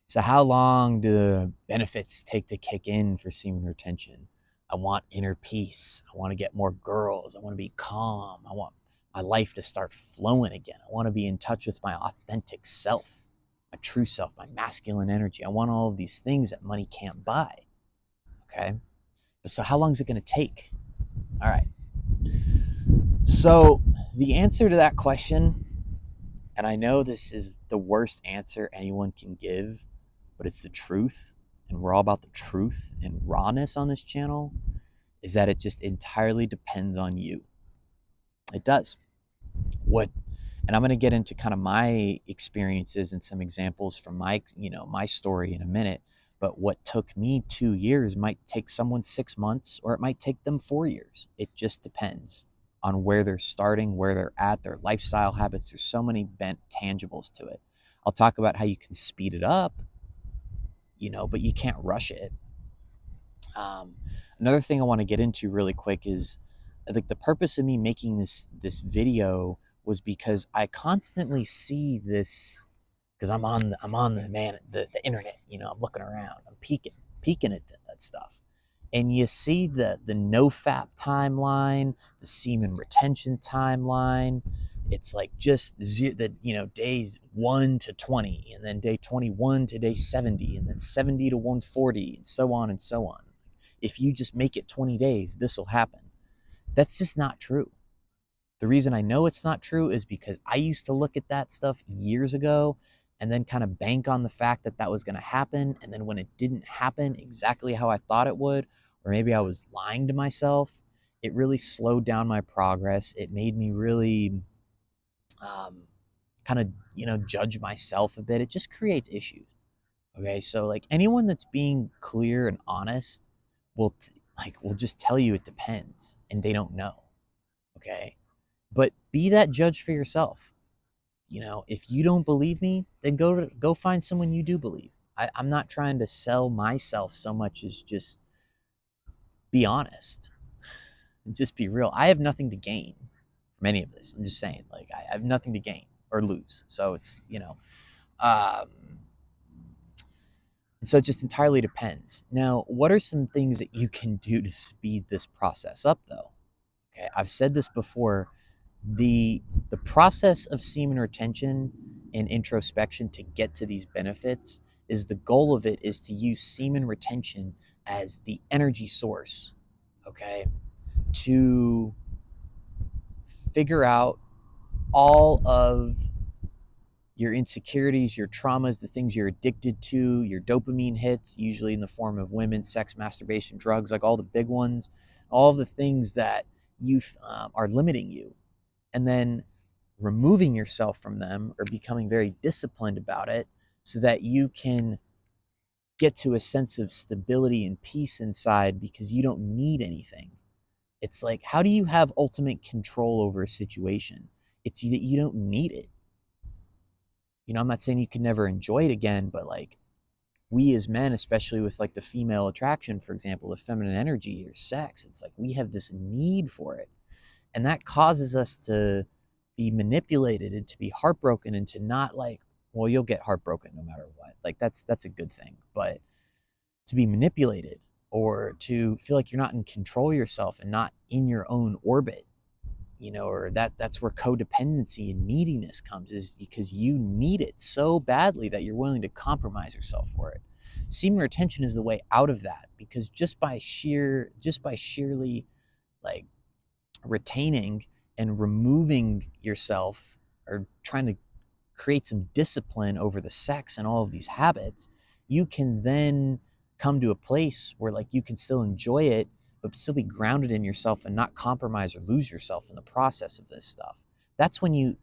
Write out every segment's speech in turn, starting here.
So how long do the benefits take to kick in for semen retention? I want inner peace. I want to get more girls. I want to be calm. I want my life to start flowing again. I want to be in touch with my authentic self, my true self, my masculine energy. I want all of these things that money can't buy. Okay. But so how long is it going to take? All right. So the answer to that question, and I know this is the worst answer anyone can give, but it's the truth, and we're all about the truth and rawness on this channel, is that it just entirely depends on you. It does. What, and I'm going to get into kind of my experiences and some examples from my story in a minute, but what took me 2 years might take someone 6 months, or it might take them 4 years. It just depends on where they're starting, where they're at, their lifestyle habits. There's so many bent tangibles to it. I'll talk about how you can speed it up, but you can't rush it. Um, Another thing I want to get into really quick is, like, the purpose of me making this video was because I constantly see this, because I'm on the internet. I'm looking around, I'm peeking at that stuff, and you see the NoFap timeline, the semen retention timeline. It's like just days 1 to 20, and then day 21 to day 70, and then 70 to 140, and so on and so on. If you just make it 20 days, this will happen. That's just not true. The reason I know it's not true is because I used to look at that stuff years ago and then kind of bank on the fact that that was going to happen. And then when it didn't happen exactly how I thought it would, or maybe I was lying to myself, it really slowed down my progress. It made me really kind of, judge myself a bit. It just creates issues. Okay. So, like, anyone that's being clear and honest will just tell you it depends, and they don't know. Okay. But be that judge for yourself. If you don't believe me, then go find someone you do believe. I'm not trying to sell myself so much as just be honest and just be real. I have nothing to gain from any of this. I'm just saying, like, I have nothing to gain or lose. So um, and so it just entirely depends. Now, what are some things that you can do to speed this process up, though? Okay, I've said this before. The process of semen retention and introspection to get to these benefits, is the goal of it is to use semen retention as the energy source, okay, to figure out all of your insecurities, your traumas, the things you're addicted to, your dopamine hits, usually in the form of women, sex, masturbation, drugs, like all the big ones, all of the things that you are limiting you, and then removing yourself from them or becoming very disciplined about it so that you can get to a sense of stability and peace inside because you don't need anything. It's like, how do you have ultimate control over a situation? It's that you don't need it. I'm not saying you can never enjoy it again, but, like, we as men, especially with, like, the female attraction, for example, the feminine energy or sex, it's like we have this need for it. And that causes us to be manipulated and to be heartbroken and to not, like, well, you'll get heartbroken no matter what. Like, that's a good thing. But to be manipulated or to feel like you're not in control of yourself and not in your own orbit, or that's where codependency and neediness comes, is because you need it so badly that you're willing to compromise yourself for it. Semen retention is the way out of that, because just by sheerly, like, retaining and removing yourself, or trying to create some discipline over the sex and all of these habits, you can then come to a place where, like, you can still enjoy it, but still be grounded in yourself and not compromise or lose yourself in the process of this stuff. That's when you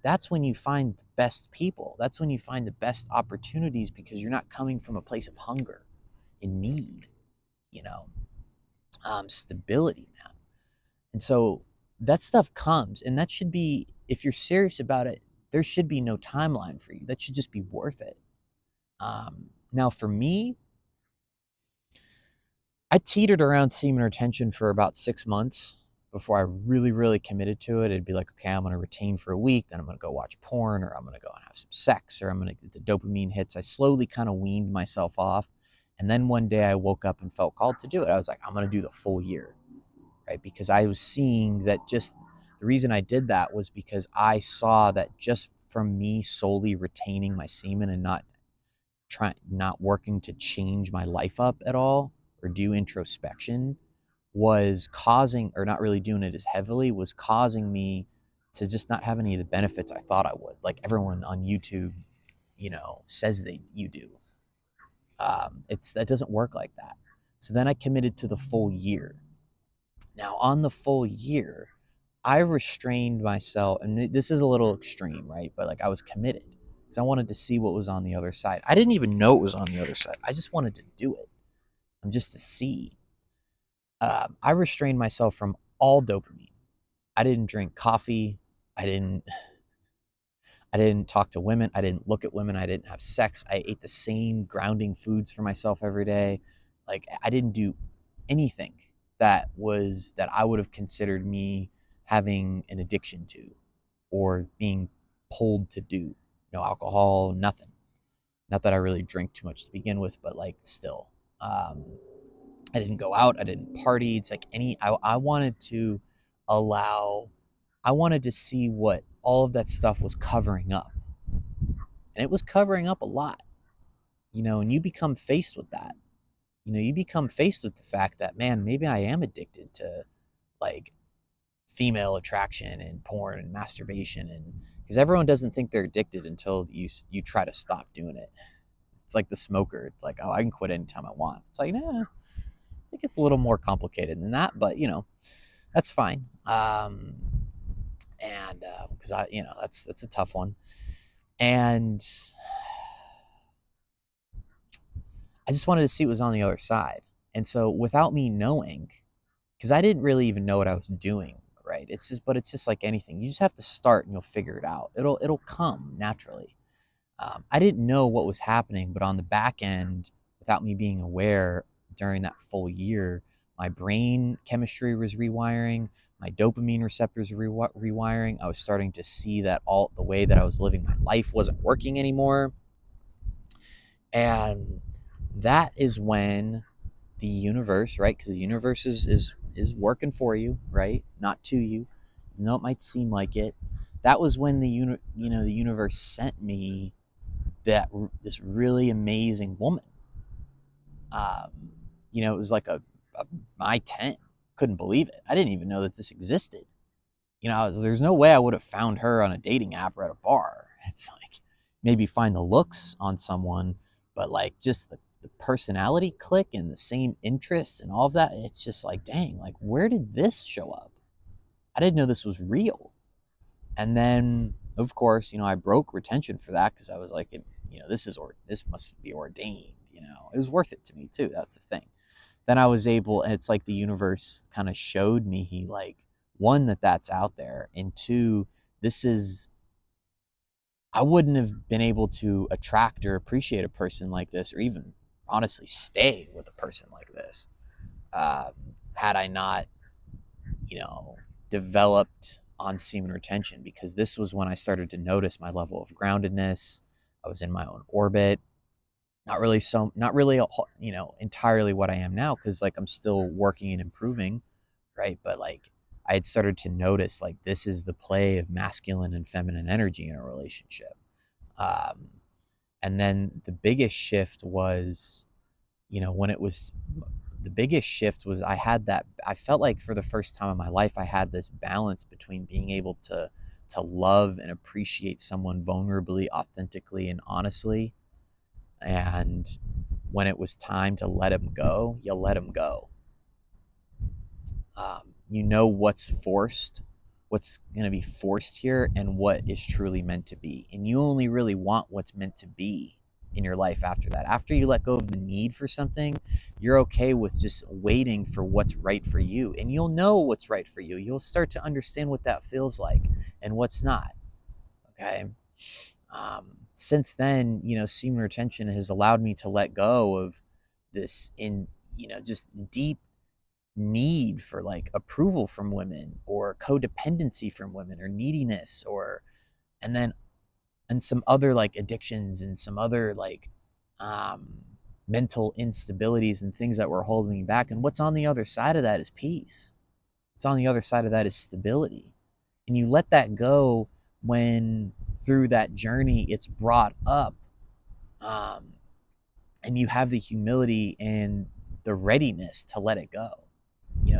find the best people. That's when you find the best opportunities, because you're not coming from a place of hunger and need, you know, stability, man. And so that stuff comes, and that should be, if you're serious about it, there should be no timeline for you. That should just be worth it. Now, for me, I teetered around semen retention for about 6 months. before I really, really committed to it. It'd be like, okay, I'm going to retain for a week, then I'm going to go watch porn, or I'm going to go and have some sex, or I'm going to get the dopamine hits. I slowly kind of weaned myself off. And then one day I woke up and felt called to do it. I was like, I'm going to do the full year, right? Because I was seeing that just the reason I did that was because I saw that just from me solely retaining my semen and not working to change my life up at all or do introspection was causing, or not really doing it as heavily, was causing me to just not have any of the benefits I thought I would. Like everyone on YouTube, says you do. That doesn't work like that. So then I committed to the full year. Now on the full year, I restrained myself, and this is a little extreme, right? But like I was committed because I wanted to see what was on the other side. I didn't even know it was on the other side. I just wanted to do it, just to see. I restrained myself from all dopamine. I didn't drink coffee. I didn't. I didn't talk to women. I didn't look at women. I didn't have sex. I ate the same grounding foods for myself every day. Like I didn't do anything that I would have considered me having an addiction to or being pulled to do. No alcohol, nothing. Not that I really drink too much to begin with, but like still. Um, I didn't go out. I didn't party. It's like I wanted to allow, I wanted to see what all of that stuff was covering up. And it was covering up a lot, and you become faced with that. You become faced with the fact that, man, maybe I am addicted to like female attraction and porn and masturbation. And because everyone doesn't think they're addicted until you try to stop doing it. It's like the smoker. It's like, oh, I can quit anytime I want. It's like, nah, I think it's a little more complicated than that, but that's fine. And because that's a tough one. And I just wanted to see what was on the other side. And so without me knowing, because I didn't really even know what I was doing, right? It's just like anything. You just have to start and you'll figure it out. It'll come naturally. I didn't know what was happening, but on the back end, without me being aware, during that full year, my brain chemistry was rewiring, my dopamine receptors were rewiring. I was starting to see that all the way that I was living my life wasn't working anymore. And that is when the universe, right? Because the universe is working for you, right? Not to you, even though it might seem like it. That was when the universe sent me this really amazing woman. Um, it was like my 10. Couldn't believe it. I didn't even know that this existed. There's no way I would have found her on a dating app or at a bar. It's like maybe find the looks on someone, but like just the personality click and the same interests and all of that. It's just like, dang, like where did this show up? I didn't know this was real. And then, of course, I broke retention for that because I was like, this must be ordained. It was worth it to me too. That's the thing. Then I was able, and it's like the universe kind of showed me, like, one, that's out there, and two, this is, I wouldn't have been able to attract or appreciate a person like this, or even honestly stay with a person like this, had I not, developed on semen retention, because this was when I started to notice my level of groundedness. I was in my own orbit. Not really, entirely what I am now, because like I'm still working and improving, right? But like I had started to notice like this is the play of masculine and feminine energy in a relationship. Um, and then the biggest shift was, when it was the biggest shift was I felt like for the first time in my life I had this balance between being able to love and appreciate someone vulnerably, authentically, and honestly. And when it was time to let him go, you let him go. What's going to be forced here, and what is truly meant to be. And you only really want what's meant to be in your life after that. After you let go of the need for something, you're okay with just waiting for what's right for you. And you'll know what's right for you. You'll start to understand what that feels like and what's not. Okay. Since then, semen retention has allowed me to let go of this just deep need for like approval from women, or codependency from women, or neediness, or and then and some other like addictions and some other like um mental instabilities and things that were holding me back. And what's on the other side of that is peace. What's on the other side of that is stability. And you let that go when through that journey it's brought up, um, and you have the humility and the readiness to let it go.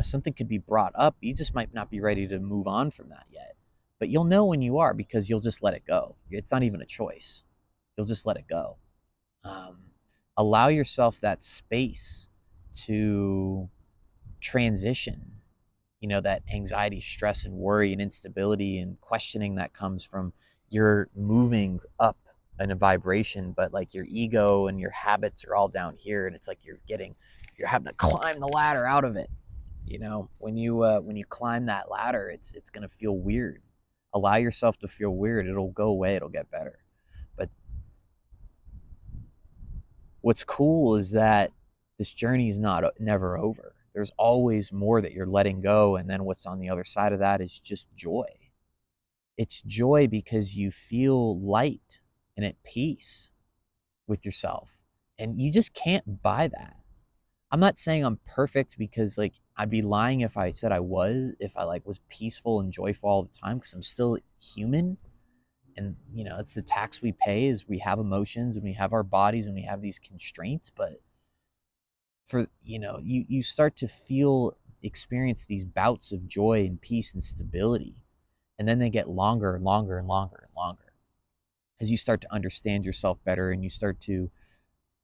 Something could be brought up, you just might not be ready to move on from that yet, but you'll know when you are, because you'll just let it go. It's not even a choice. You'll just let it go. um, Allow yourself that space to transition, that anxiety, stress, and worry, and instability, and questioning that comes from you're moving up in a vibration, but like your ego and your habits are all down here, and it's like you're having to climb the ladder out of it. When you climb that ladder, it's gonna feel weird. Allow yourself to feel weird. It'll go away. It'll get better. But what's cool is that this journey is not never over. There's always more that you're letting go, and then what's on the other side of that is just joy. It's joy because you feel light and at peace with yourself, and you just can't buy that. I'm not saying I'm perfect, because like I'd be lying if I said I was, if I like was peaceful and joyful all the time, because I'm still human. And it's the tax we pay, is we have emotions and we have our bodies and we have these constraints. But for you start to experience these bouts of joy and peace and stability, and then they get longer and longer and longer and longer, as you start to understand yourself better, and you start to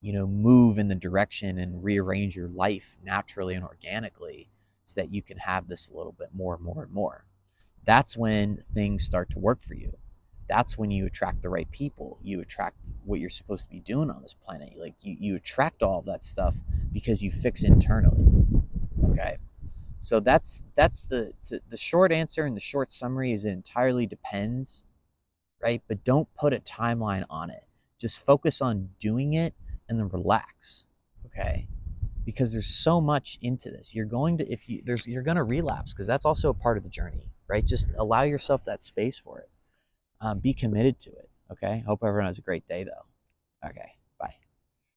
move in the direction and rearrange your life naturally and organically, so that you can have this a little bit more and more and more. That's when things start to work for you. That's when you attract the right people. You attract what you're supposed to be doing on this planet. Like you attract all of that stuff because you fix internally. Okay. So that's the short answer, and the short summary is it entirely depends, right? But don't put a timeline on it. Just focus on doing it and then relax. Okay. Because there's so much into this. You're going to if you there's you're going to relapse, because that's also a part of the journey, right? Just allow yourself that space for it. Be committed to it. Okay. Hope everyone has a great day, though. Okay.